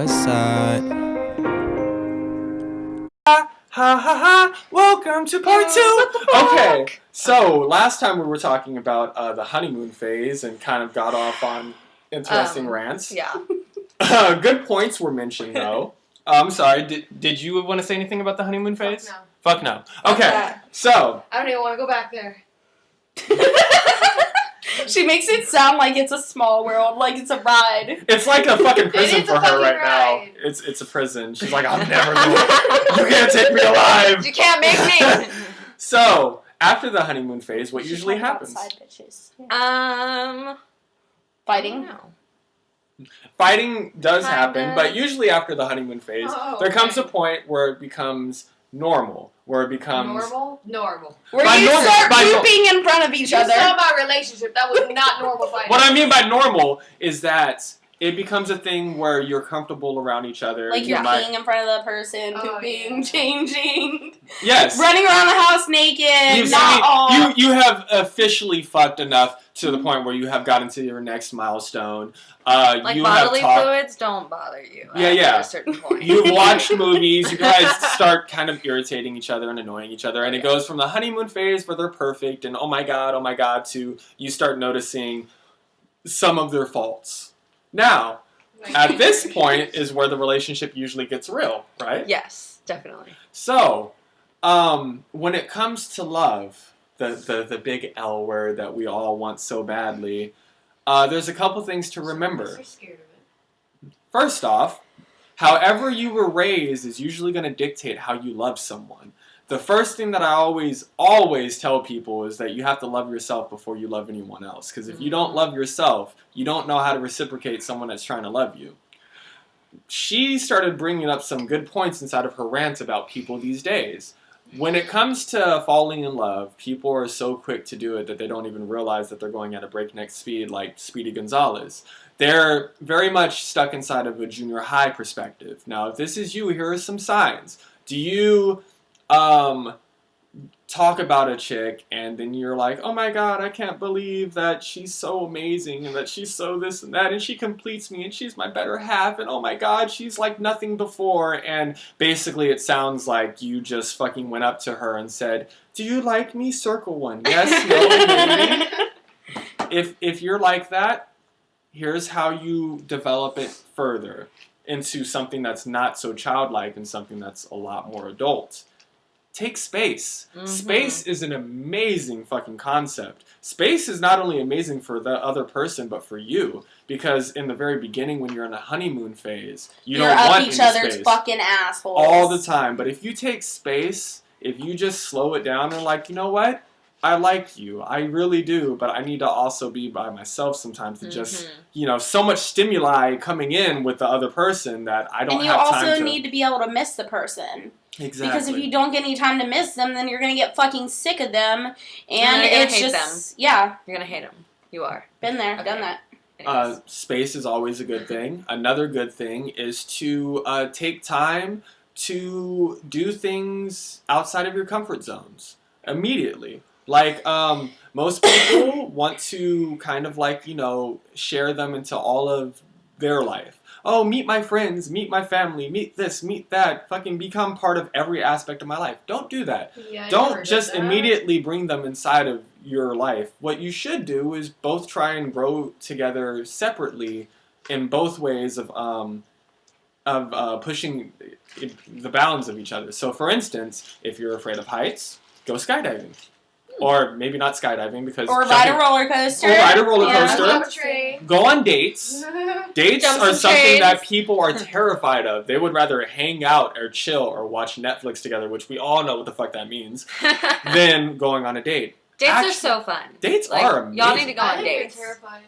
West Side. Ha ha ha! Welcome to part 2. Okay, so last time we were talking about the honeymoon phase and kind of got off on interesting rants. Yeah. Good points were mentioned though. I'm sorry. Did you want to say anything about the honeymoon phase? Fuck no. Okay, so I don't even want to go back there. She makes it sound like it's a small world, like it's a ride. it's like a fucking prison for her right ride. now. It's a prison. She's like, I'm never going. You can't take me alive. You can't make me. So after the honeymoon phase, what usually happens? Side bitches. Fighting. Fighting does happen, Kinda. but usually after the honeymoon phase, there comes a point where it becomes normal, where it becomes... Normal. Where By you normal- start by no- pooping in front of each You other. saw my relationship. That was not normal fighting. What I mean by normal is that it becomes a thing where you're comfortable around each other. Like and you're you might- peeing in front of the person, pooping, changing, Yes. running around the house naked. You've not seen- all. you have officially fucked enough to the point where you have gotten to your next milestone. Like you bodily have talked, fluids don't bother you. Yeah. At a certain point. You've watched movies, you guys start kind of irritating each other and annoying each other, and it goes from the honeymoon phase where they're perfect and oh my god, to you start noticing some of their faults. Now, at this point is where the relationship usually gets real, right? Yes, definitely. So, when it comes to love, the big L word that we all want so badly, there's a couple things to remember. I'm so scared of it. First off, however you were raised is usually going to dictate how you love someone. The first thing that I always tell people is that you have to love yourself before you love anyone else. Because if you don't love yourself, you don't know how to reciprocate someone that's trying to love you. She started bringing up some good points inside of her rant about people these days. When it comes to falling in love, people are so quick to do it that they don't even realize that they're going at a breakneck speed like Speedy Gonzalez. They're very much stuck inside of a junior high perspective. Now, if this is you, here are some signs. Do you talk about a chick and then you're like, oh my god, I can't believe that she's so amazing and that she's so this and that and she completes me and she's my better half and oh my god, she's like nothing before, and basically it sounds like you just fucking went up to her and said, do you like me? Circle one. Yes, no, maybe. If you're like that, here's how you develop it further into something that's not so childlike and something that's a lot more adult. Take space. Mm-hmm. Space is an amazing fucking concept. Space is not only amazing for the other person, but for you. Because in the very beginning, when you're in a honeymoon phase, you're don't up want each any other's space. fucking assholes all the time. But if you take space, if you just slow it down and like, you know what? I like you. I really do. But I need to also be by myself sometimes to just, so much stimuli coming in with the other person that I don't have time to... And you also need to be able to miss the person. Exactly. Because if you don't get any time to miss them, then you're going to get fucking sick of them. And it's hate just... them. Yeah. You're going to hate them. You are. Been there. Done that. Space is always a good thing. Another good thing is to take time to do things outside of your comfort zones immediately. Like, most people want to kind of like, share them into all of their life. Oh, meet my friends, meet my family, meet this, meet that, fucking become part of every aspect of my life. Don't do that. Yeah, don't just immediately bring them inside of your life. What you should do is both try and grow together separately in both ways of pushing the bounds of each other. So, for instance, if you're afraid of heights, go skydiving. Or maybe not skydiving because... Or ride a roller coaster. Or ride a roller coaster. Yeah. Go on dates. Dates Jump are some something trains. that people are terrified of. They would rather hang out or chill or watch Netflix together, which we all know what the fuck that means, than going on a date. Dates are so fun. Dates are amazing. Y'all need to go on dates.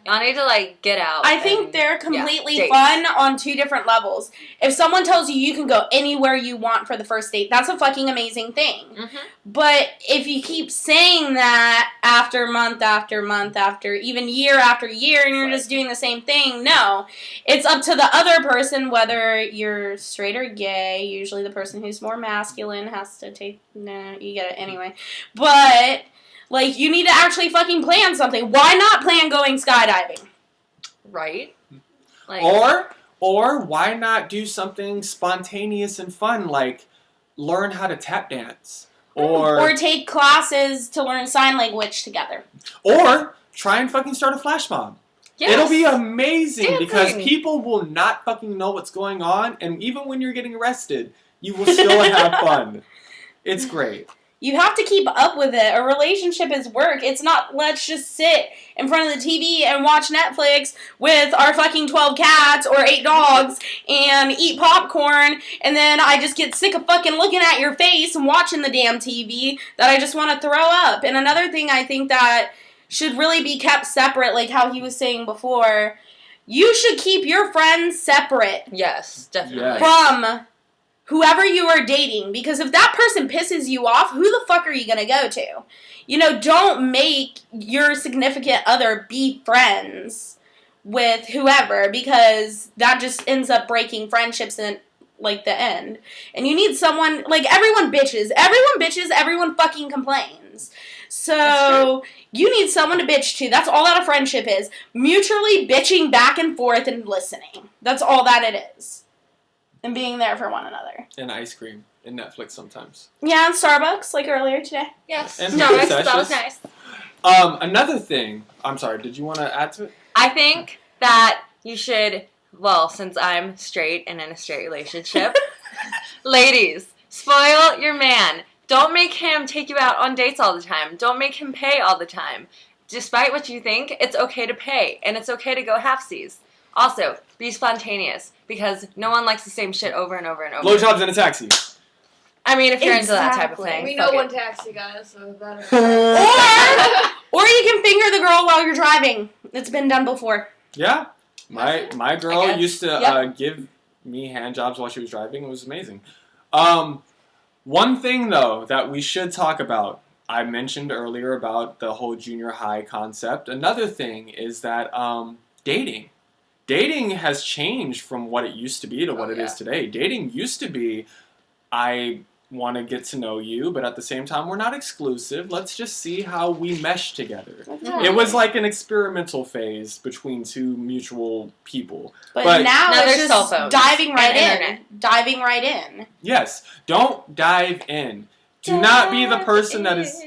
Y'all need to get out. I think they're completely fun on two different levels. If someone tells you you can go anywhere you want for the first date, that's a fucking amazing thing. Mm-hmm. But if you keep saying that after month after month after even year after year and you're just doing the same thing, no. It's up to the other person whether you're straight or gay. Usually the person who's more masculine has to take... Nah, you get it anyway. But... Like, you need to actually fucking plan something. Why not plan going skydiving? Right? Or Or why not do something spontaneous and fun, like learn how to tap dance? Or take classes to learn sign language together. Or try and fucking start a flash mob. Yes. It'll be amazing because people will not fucking know what's going on, and even when you're getting arrested, you will still have fun. It's great. You have to keep up with it. A relationship is work. It's not, let's just sit in front of the TV and watch Netflix with our fucking 12 cats or 8 dogs and eat popcorn, and then I just get sick of fucking looking at your face and watching the damn TV that I just want to throw up. And another thing I think that should really be kept separate, like how he was saying before, you should keep your friends separate. Yes, definitely. From whoever you are dating, because if that person pisses you off, who the fuck are you going to go to? You know, don't make your significant other be friends with whoever, because that just ends up breaking friendships in, like, the end. And you need someone, like, everyone bitches, everyone fucking complains. So, you need someone to bitch to. That's all that a friendship is. Mutually bitching back and forth and listening. That's all that it is. And being there for one another. And ice cream. And Netflix sometimes. Yeah, and Starbucks, like earlier today. Yes. And Starbucks, that was nice. Another thing. I'm sorry, did you want to add to it? I think that you should, well, since I'm straight and in a straight relationship, ladies, spoil your man. Don't make him take you out on dates all the time. Don't make him pay all the time. Despite what you think, it's okay to pay. And it's okay to go halfsies. Also, be spontaneous, because no one likes the same shit over and over and over. Blowjobs in a taxi. I mean, if you're into that type of thing. We know one taxi, guys, so that or you can finger the girl while you're driving. It's been done before. Yeah. My girl used to give me hand jobs while she was driving. It was amazing. One thing, though, that we should talk about, I mentioned earlier about the whole junior high concept. Another thing is that dating. Dating has changed from what it used to be to what it is today. Dating used to be, I want to get to know you, but at the same time, we're not exclusive. Let's just see how we mesh together. Okay. It was like an experimental phase between two mutual people. But now it's there's just cell phones diving right and in. Diving right in. Yes. Don't dive in. Do not be the person that is...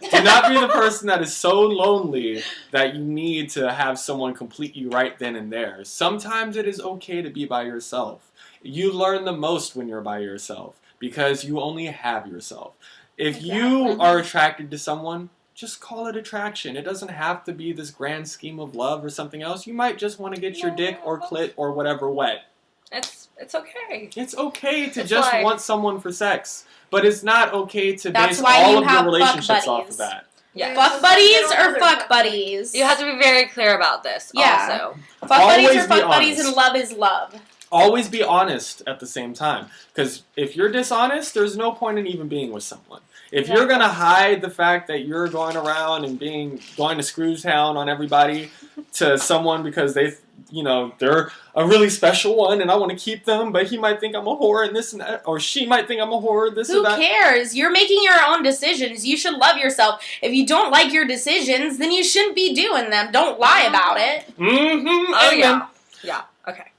Do not be the person that is so lonely that you need to have someone complete you right then and there. Sometimes it is okay to be by yourself. You learn the most when you're by yourself because you only have yourself. If you are attracted to someone, just call it attraction. It doesn't have to be this grand scheme of love or something else. You might just want to get your dick or clit or whatever wet. It's okay. It's okay to just want someone for sex. But it's not okay to base why all you of have your relationships fuck off buddies. of that. Yeah. Fuck buddies or fuck buddies? You have to be very clear about this also. Fuck buddies Always or fuck be buddies honest. and love is love. Always be honest at the same time. Because if you're dishonest, there's no point in even being with someone. If you're going to hide the fact that you're going around and going to Screwtown on everybody to someone because they're a really special one and I want to keep them, but he might think I'm a whore and this and that, or she might think I'm a whore, this Who and that. Who cares? You're making your own decisions. You should love yourself. If you don't like your decisions, then you shouldn't be doing them. Don't lie about it. Mm-hmm. Oh, yeah. Yeah, okay.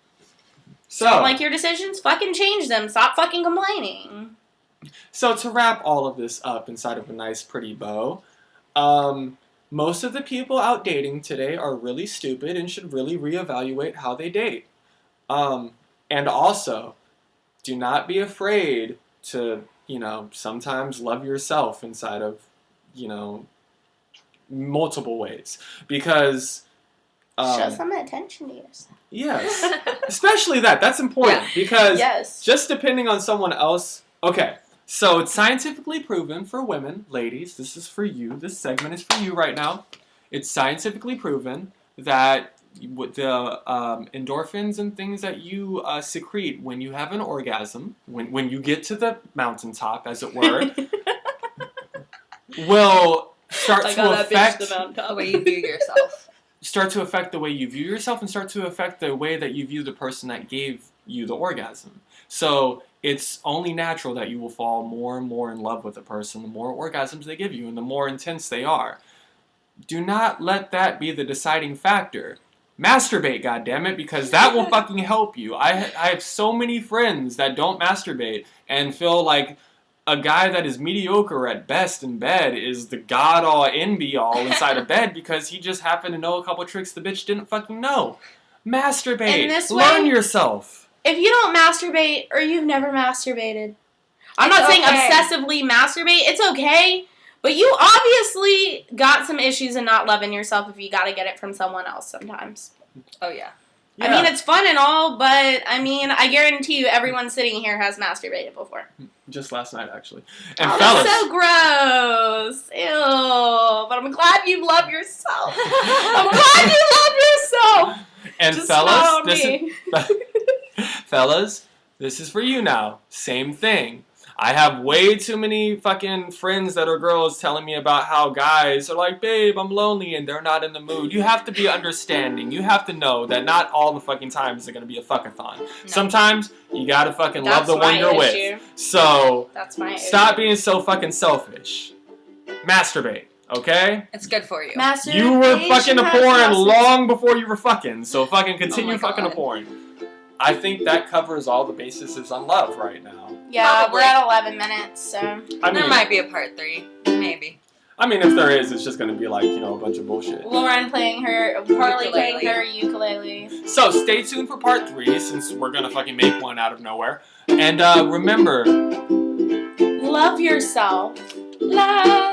So, don't like your decisions? Fucking change them. Stop fucking complaining. So to wrap all of this up inside of a nice, pretty bow, most of the people out dating today are really stupid and should really reevaluate how they date. And also, do not be afraid to, sometimes love yourself inside of, multiple ways. Because... show some attention to yourself. Yes. Especially that. That's important. Because just depending on someone else... Okay. So it's scientifically proven for women, ladies, this is for you, this segment is for you right now. It's scientifically proven that with the endorphins and things that you secrete when you have an orgasm, when you get to the mountaintop, as it were, will start to affect the way you view yourself. Start to affect the way you view yourself and start to affect the way that you view the person that gave you the orgasm. So it's only natural that you will fall more and more in love with a person the more orgasms they give you and the more intense they are. Do not let that be the deciding factor. Masturbate, goddammit, because that will fucking help you. I have so many friends that don't masturbate and feel like a guy that is mediocre at best in bed is the god all in be all inside of bed because he just happened to know a couple tricks the bitch didn't fucking know. Masturbate. In this Learn way, yourself. If you don't masturbate or you've never masturbated, I'm not saying obsessively masturbate. It's okay. But you obviously got some issues in not loving yourself if you got to get it from someone else sometimes. Oh, yeah. I mean, it's fun and all, but, I mean, I guarantee you everyone sitting here has masturbated before. Just last night, actually. And fellas. That's so gross. Ew. But I'm glad you love yourself. I'm glad you love yourself. And just fellas, this is for you now. Same thing. I have way too many fucking friends that are girls telling me about how guys are like, babe, I'm lonely, and they're not in the mood. You have to be understanding. You have to know that not all the fucking times are going to be a fuckathon. No. Sometimes you got to fucking love the one you're with. So, stop being so fucking selfish. Masturbate, okay? It's good for you. You were fucking a-pouring long before you were fucking, so fucking continue fucking a-pouring. I think that covers all the bases on love right now. Yeah, we're at 11 minutes, so... there might be a part 3. Maybe. I mean, if there is, it's just going to be like, a bunch of bullshit. Lauren playing her... Carly playing her ukulele. So, stay tuned for part 3, since we're going to fucking make one out of nowhere. And, remember... Love yourself. Love